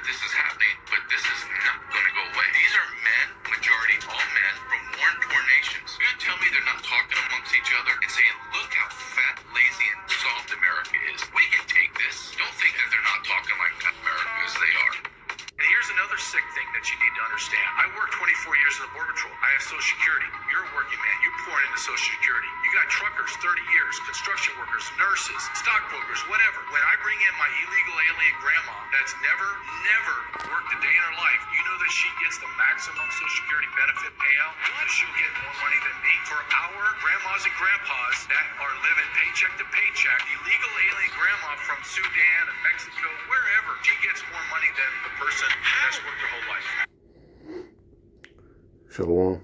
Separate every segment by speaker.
Speaker 1: this is happening, but this is not going to go away. These are men, majority all men, from war-torn nations. You're going to tell me they're not talking amongst each other and saying, look how fat, lazy, and soft America is. We can take this. Don't think that they're not talking like America as they are. And here's another sick thing that you need to understand. I worked 24 years in the Border Patrol. I have Social Security. You're a working man. You're pouring into Social Security. You got truckers, 30 years, construction workers, nurses, stockbrokers, whatever. When I bring in my illegal alien grandma that's never worked a day in her life, you know that she gets the maximum Social Security benefit payout? Why does she get more money than me? For our grandmas and grandpas that are living paycheck to paycheck, illegal alien grandma from Sudan and Mexico, wherever, she gets more money than the person that's worked her whole life.
Speaker 2: Shalom.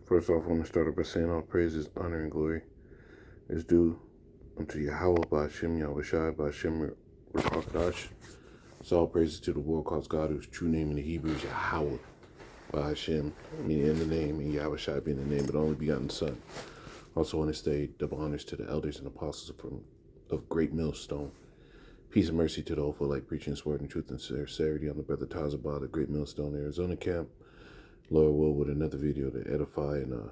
Speaker 2: First off, I want to start off by saying all praises, honor, and glory is due unto Yahweh, Ba'ashem, Yahushai, Ba'ashem, Rakakadash. So all praises to the world calls God, whose true name in the Hebrew is Yahweh, Ba'ashem, meaning in the name, and Yahushai being the name of the only begotten Son. Also want to say double honors to the elders and apostles of Great Millstone. Peace and mercy to the hopeful, like preaching his word and truth and sincerity on the brother Tazabah, the Great Millstone, Arizona camp. Lord will, with another video to edify and,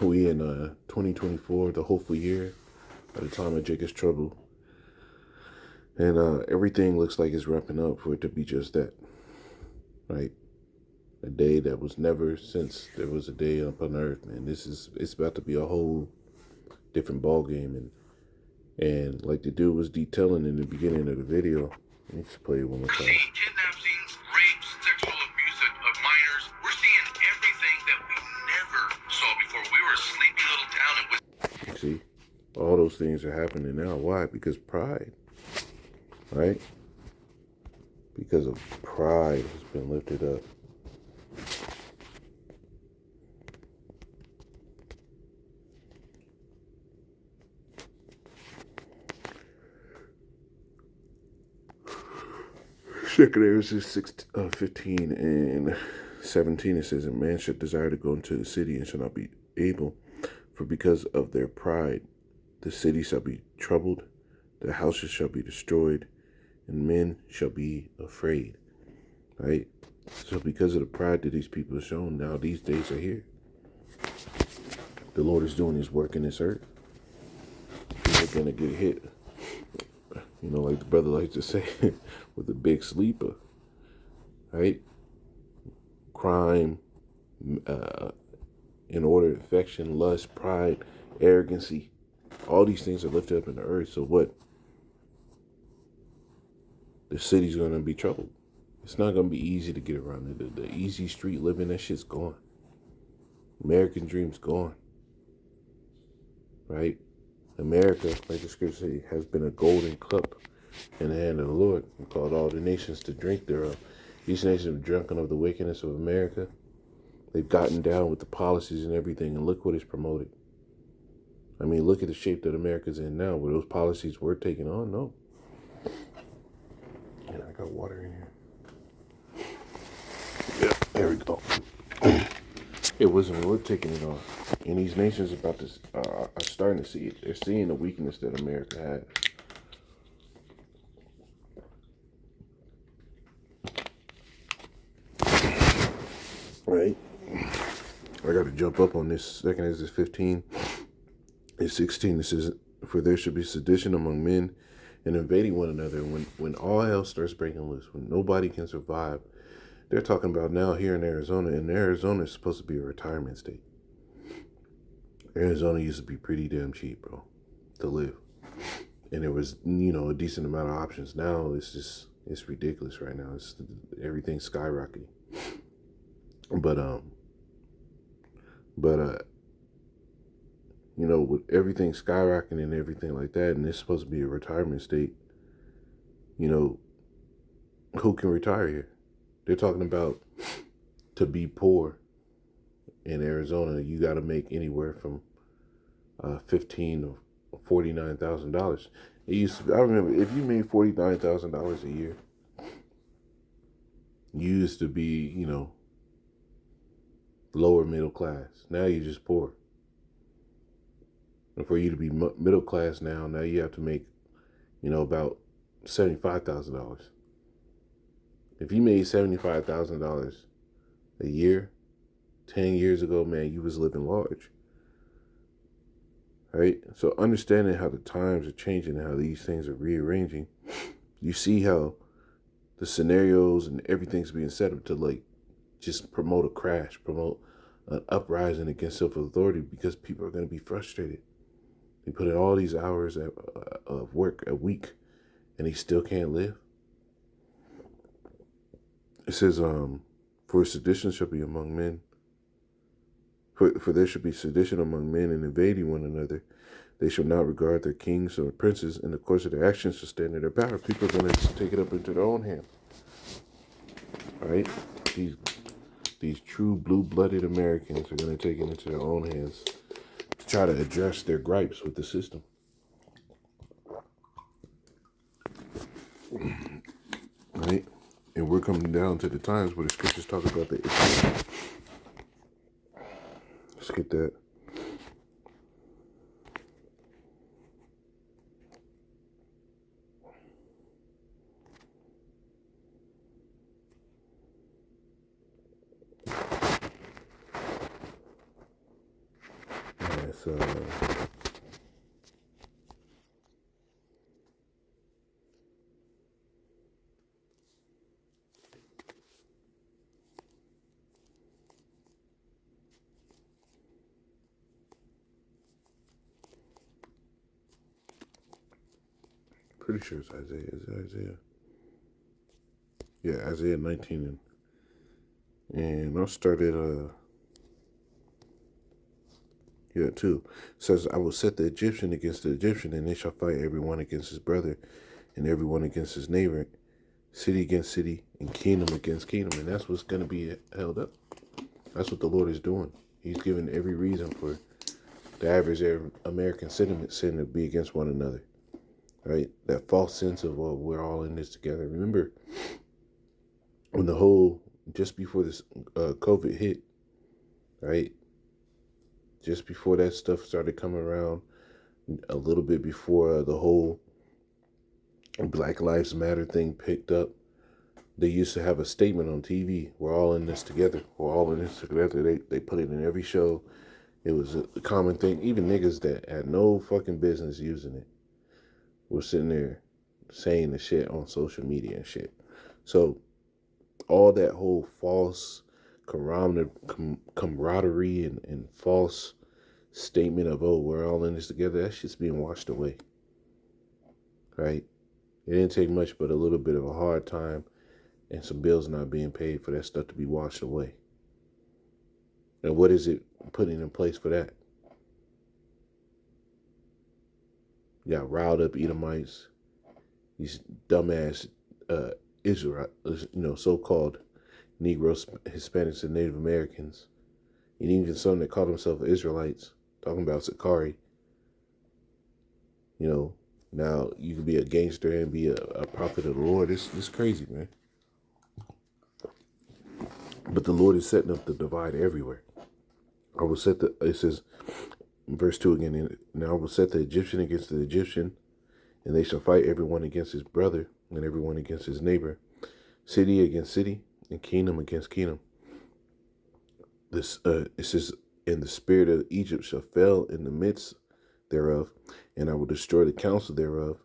Speaker 2: we in 2024, the hopeful year, at the time of Jacob's trouble. And everything looks like it's wrapping up for it to be just that, right? A day that was never since there was a day upon earth, man. It's about to be a whole different ball game. And like the dude was detailing in the beginning of the video, let's play it one more time.
Speaker 1: Kidnappings, rapes, sexual abuse of minors. We're seeing everything that we never saw before. We were a sleepy little town and
Speaker 2: See, all those things are happening now. Why? Because pride, right? Because of pride has been lifted up. Second Genesis 15 and 17, it says, "A man should desire to go into the city and shall not be able, for because of their pride, the city shall be troubled, the houses shall be destroyed, and men shall be afraid." Right? So because of the pride that these people have shown, now these days are here. The Lord is doing his work in this earth. People are going to get hit. Like the brother likes to say, with a big sleeper, right? Crime, inordinate affection, lust, pride, arrogancy, all these things are lifted up in the earth. So what? The city's going to be troubled. It's not going to be easy to get around. The easy street living, that shit's gone. American dream's gone, right? America, like the scripture says, has been a golden cup in the hand of the Lord, and called all the nations to drink thereof. These nations have drunken of the wickedness of America. They've gotten down with the policies and everything, and look what is promoted. I mean, look at the shape that America's in now. Were those policies were taken on? No. And I got water in here. Yeah, there we go. It wasn't worth taking it on. And these nations are starting to see it. They're seeing the weakness that America has. Right? I got to jump up on this. Second Genesis 15 and 16. It says, "For there should be sedition among men and invading one another." When all hell starts breaking loose, when nobody can survive, they're talking about now here in Arizona. And Arizona is supposed to be a retirement state. Arizona used to be pretty damn cheap, bro, to live. And there was, a decent amount of options. Now it's ridiculous right now. Everything's skyrocketing. But with everything skyrocketing and everything like that, and it's supposed to be a retirement state, who can retire here? They're talking about to be poor in Arizona, you got to make anywhere from $15,000 to $49,000. It used to be, I remember, if you made $49,000 a year, you used to be, lower middle class. Now you're just poor. And for you to be middle class now you have to make about $75,000. If you made $75,000 a year 10 years ago, man, you was living large. Right? So understanding how the times are changing and how these things are rearranging, you see how the scenarios and everything's being set up to like just promote a crash, promote an uprising against civil authority because people are going to be frustrated. They put in all these hours of work a week and they still can't live. It says, for sedition shall be among men. For there should be sedition among men and invading one another. They shall not regard their kings or princes, and the course of their actions shall stand in their power. People are going to take it up into their own hand. All right? These true blue-blooded Americans are going to take it into their own hands to try to address their gripes with the system. Right? And we're coming down to the times where the scriptures talk about the issue. Let's get that. That's pretty sure it's Isaiah. Is it Isaiah? Yeah, Isaiah 19. And I'll start at 2. It says, I will set the Egyptian against the Egyptian, and they shall fight everyone against his brother, and everyone against his neighbor, city against city, and kingdom against kingdom. And that's what's going to be held up. That's what the Lord is doing. He's given every reason for the average American citizen to be against one another. Right? That false sense of, well, we're all in this together. Remember, when just before this COVID hit, right? Just before that stuff started coming around, a little bit before the whole Black Lives Matter thing picked up, they used to have a statement on TV, we're all in this together. We're all in this together. They put it in every show. It was a common thing. Even niggas that had no fucking business using it were sitting there saying the shit on social media and shit. So all that whole false camaraderie and false statement of, oh, we're all in this together, that shit's being washed away. Right? It didn't take much but a little bit of a hard time and some bills not being paid for that stuff to be washed away. And what is it putting in place for that? You got riled up Edomites, these dumbass Israelites, so-called Negroes, Hispanics, and Native Americans, and even some that call themselves Israelites, talking about Sakari. Now you can be a gangster and be a prophet of the Lord. It's crazy, man. But the Lord is setting up the divide everywhere. It says, in verse 2 again, now I will set the Egyptian against the Egyptian, and they shall fight everyone against his brother, and everyone against his neighbor, city against city, and kingdom against kingdom. It says, and the spirit of Egypt shall fail in the midst thereof, and I will destroy the counsel thereof,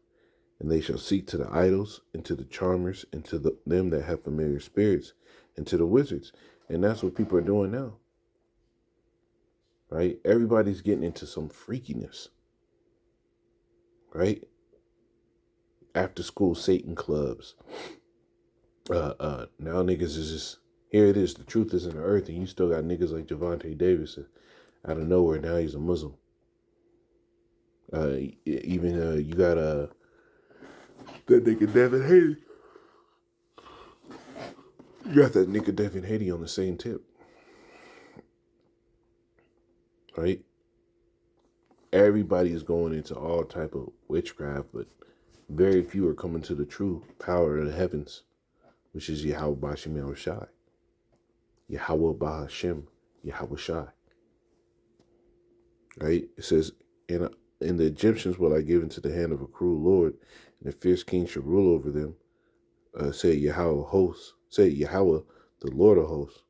Speaker 2: and they shall seek to the idols, and to the charmers, and to them that have familiar spirits, and to the wizards. And that's what people are doing now. Right? Everybody's getting into some freakiness. Right? After school Satan clubs. Now niggas is just, here it is, the truth is in the earth, and you still got niggas like Javante Davis out of nowhere. Now he's a Muslim. You got that nigga Devin Haiti. You got that nigga Devin Haiti on the same tip. Right? Everybody is going into all type of witchcraft, but very few are coming to the true power of the heavens, which is Yahweh B'Shem Yahushai. Yahweh B'Hashem Yahushai. Right? It says, and And the Egyptians will I give into the hand of a cruel lord, and a fierce king shall rule over them. Say Yahweh hosts. Say Yahweh, the Lord of hosts.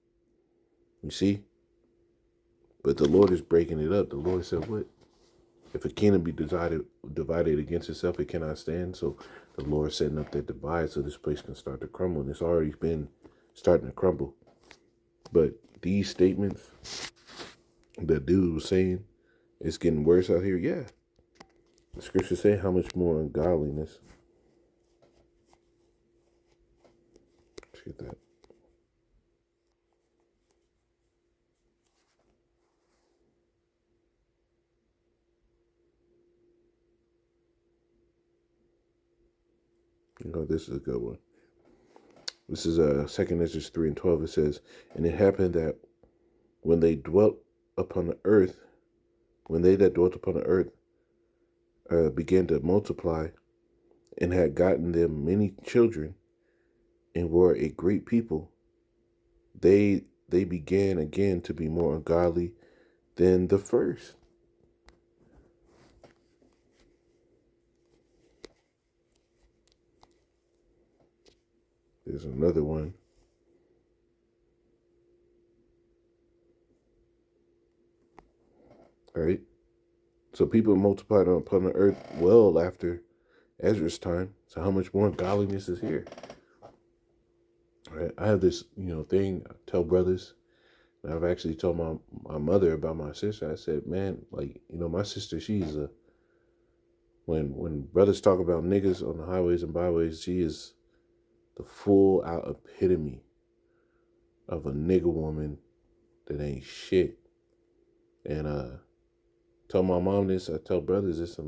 Speaker 2: You see? But the Lord is breaking it up. The Lord said, what? If a kingdom be divided against itself, it cannot stand. So the Lord setting up that divide so this place can start to crumble. And it's already been starting to crumble. But these statements that dude was saying, it's getting worse out here. Yeah. The scriptures say how much more ungodliness. Let's get that. This is a good one. This is 2 Ezra 3 and 12. It says, and it happened that when they dwelt upon the earth, when they that dwelt upon the earth began to multiply and had gotten them many children and were a great people, they began again to be more ungodly than the first. There's another one. All right. So people multiplied upon the earth well after Ezra's time. So how much more godliness is here? All right. I have this, thing I tell brothers. And I've actually told my mother about my sister. I said, man, like, my sister, she's when brothers talk about niggas on the highways and byways, she is the full out epitome of a nigga woman that ain't shit. And tell my mom this, I tell brothers this,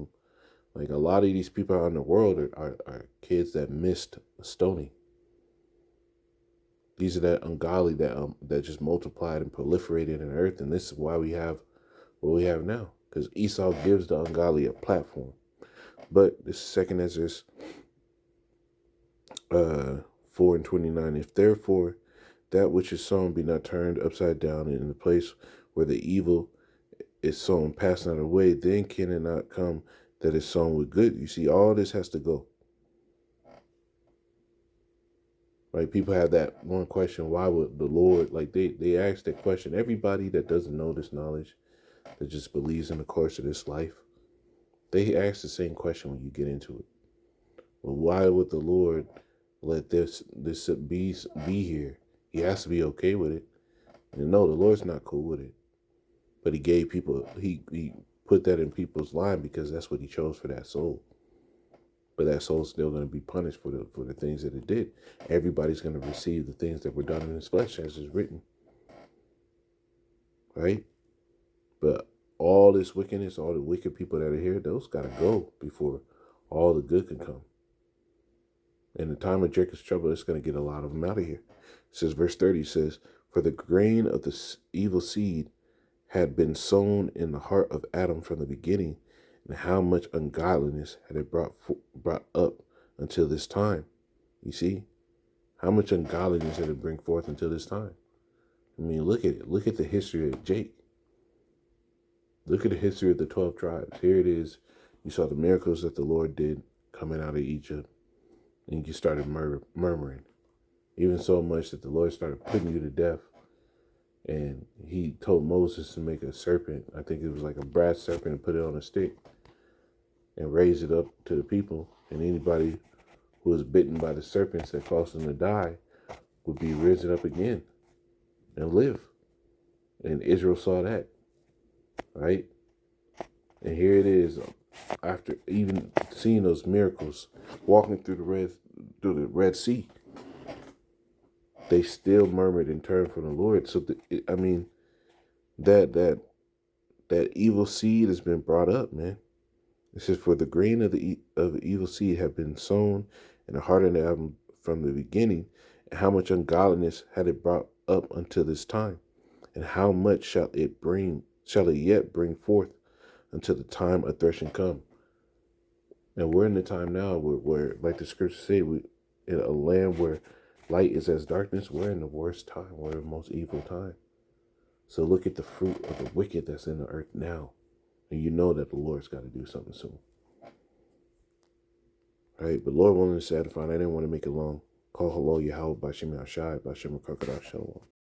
Speaker 2: like a lot of these people out in the world are kids that missed a stoning. These are that ungodly that just multiplied and proliferated in earth, and this is why we have what we have now. Because Esau gives the ungodly a platform. But this is 2 Ezra 4 and 29. If therefore that which is sown be not turned upside down, and in the place where the evil is sown pass not away, then can it not come that is sown with good. You see, all this has to go. Right? People have that one question, why would the Lord, like they ask that question. Everybody that doesn't know this knowledge, that just believes in the course of this life, they ask the same question when you get into it. Well, why would the Lord let this be here? He has to be okay with it. And no, the Lord's not cool with it. But he gave people, he put that in people's line because that's what he chose for that soul. But that soul's still going to be punished for the things that it did. Everybody's going to receive the things that were done in his flesh, as is written. Right? But all this wickedness, all the wicked people that are here, those got to go before all the good can come. In the time of Jacob's trouble, it's going to get a lot of them out of here. It says, verse 30 says, for the grain of the evil seed had been sown in the heart of Adam from the beginning, and how much ungodliness had it brought up until this time. You see, how much ungodliness did it bring forth until this time? I mean, look at it. Look at the history of Jake. Look at the history of the 12 tribes. Here it is. You saw the miracles that the Lord did coming out of Egypt, and you started murmuring, even so much that the Lord started putting you to death. And he told Moses to make a serpent. I think it was like a brass serpent, and put it on a stick and raise it up to the people. And anybody who was bitten by the serpents that caused them to die would be risen up again and live. And Israel saw that, right? And here it is, after even seeing those miracles, walking through the Red Sea, they still murmured and turned from the Lord. So, that evil seed has been brought up, man. It says, for the grain of the evil seed have been sown in the heart of Adam from the beginning, and how much ungodliness had it brought up until this time, and how much shall it yet bring forth until the time of threshing come. And we're in the time now where like the scriptures say, we in a land where light is as darkness. We're in the worst time. We're in the most evil time. So look at the fruit of the wicked that's in the earth now. And you know that the Lord's got to do something soon. Right? But Lord willing to satisfy. I didn't want to make it long. Call hello Yahweh Bashim Ashai Bashim Kakadash Shalom.